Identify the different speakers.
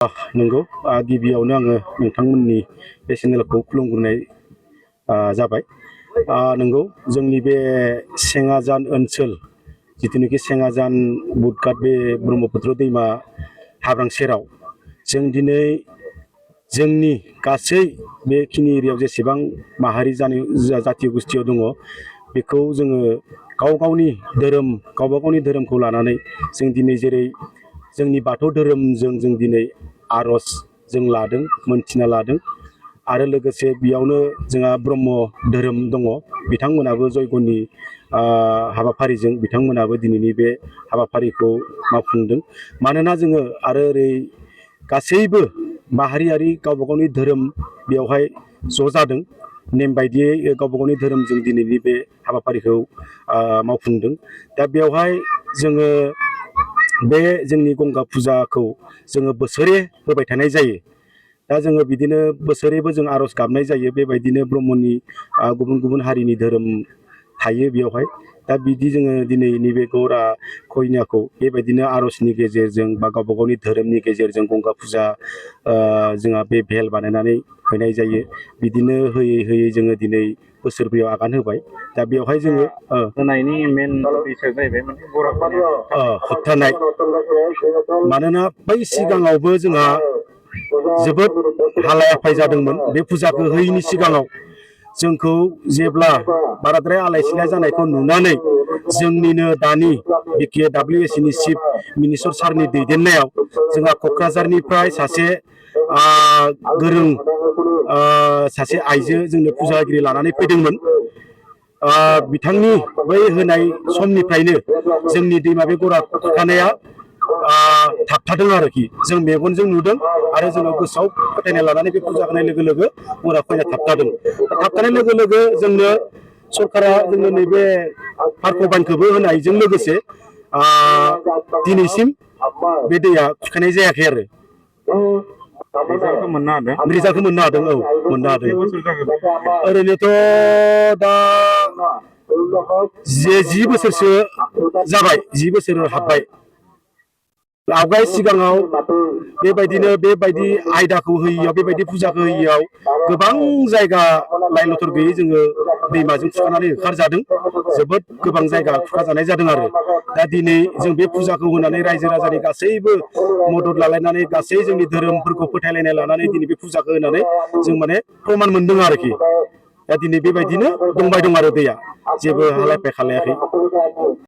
Speaker 1: नंगौ गिबियावनो आङो नोंथांमोननि बे चेनेलखौ खुलुमग्रोनाय जाबाय। नंगौ जोंनि बे सेङाजान ओनसोल जिथुनिखि सेङाजान बुटघाट बे ब्रह्मपुत्र दैमा हाब्रां सेराव जों दिनै जोंनि गासै बेखिनि एरियायाव जेसेबां माहारि जाथि गोष्ठियाव दङ बेखौ जोङो गावबा गावनि धोरोमखौ लानानै जों दिनै जेरै जोंनि बाथौ धोरोमजों जों दिनै आर'ज जों लादों मोनथिना लादों आरो लोगोसे बेयावनो जोंहा ब्रह्म धोरोम दङ बिथांमोनाबो जयग'नि हाबाफारिजों बिथांमोनाबो दिनैनि बे हाबाफारिखौ मावफुंदों। मानोना जोङो आरो ओरै गासैबो माहारियारि गावबा गावनि धोरोम बेवहाय ज' जादों नेम बायदियै गावबा गावनि धोरोमजों दिनैनि बे हाबाफारिखौ मावफुंदों। दा बेवहाय जोङो बे जोंनि गंगा फुजाखौ जोङो बोसोरे होबाय थानाय जायो। दा जोङो बिदिनो बोसोरैबो जों आर'ज गाबनाय जायो। बेबायदिनो ब्रह्मनि गुबुन गुबुन हारिनि धोरोम थायो बेवहाय। दा बिदि जोङो दिनै नैबे गौरा कन्याखौ बेबायदिनो आर'जनि गेजेरजों बा गावबा गावनि धोरोमनि गेजेरजों गंगा फुजा जोंहा बे भेल बानायनानै होनाय जायो। बिदिनो होयै होयै जोङो दिनै बोसोरब्रैयाव आगान होबाय। दा बेवहाय जोङो
Speaker 2: होनायनि मेन उद्देश्यआ जाहैबाय माने गौरा कन्याखौ
Speaker 1: होबथानाय। मानोना बै सिगाङावबो जोंहा जोबोद हालाय हाफाय जादोंमोन। बे फुजाखौ होयैनि सिगाङाव जोंखौ जेब्ला बाराद्राय आलाय सिलाय जानायखौ नुनानै जोंनिनो दानि BKWSनि चिफ मिनिस्टार सारनि दैदेननायाव जोंहा क'क्राझारनिफ्राय सासे गोरों सासे आइजो जोंनो फुजागिरि लानानै फैदोंमोन। बिथांनि बै होनाय समनिफ्रायनो जोंनि दैमा बे गौरा खुरखानाया थाबथादों आरोखि जों मेगनजों नुदों आरो जोंनाव गोसोआव फोथायनाय लानानै बे फुजा होनाय लोगो लोगो गौरा कन्या थाबथादों। थाबथानाय लोगो लोगो जोंनो सरकारा जोंनो नैबे फारख' बान्दखौबो होनायजों लोगोसे दिनैसिम बे दैया खुरखानाय जायाखै आरो
Speaker 2: रिजाल्टखौ मोननो हादों।
Speaker 1: रिजाल्टखौ मोननो हादों। औ मोननो हादों। ओरैनोथ' दा 10 बोसोरसो जाबाय। 10 बोसोर हाबबाय। आवगाय सिगाङाव बेबायदिनो बेबायदि आयदाखौ होयैयाव बेबायदि फुजाखौ होयैयाव गोबां जायगा लाइ लथर गैयै जोङो दैमाजों खुरखानानै होखारजादों। जोबोद गोबां जायगा खुरखाजानाय जादों आरो दा दिनै जों बे फुजाखौ होनानै रायजो राजानि गासैबो मदद लालायनानै गासै जोंनि धोरोमफोरखौ फोथायलायनाय लानानै दिनै बे फुजाखौ होनानै जों माने प्रमान मोनदों आरोखि। दा दिनै बेबायदिनो दंबाय दं आरो दैया जेबो हालाय हाफाय खालायाखै।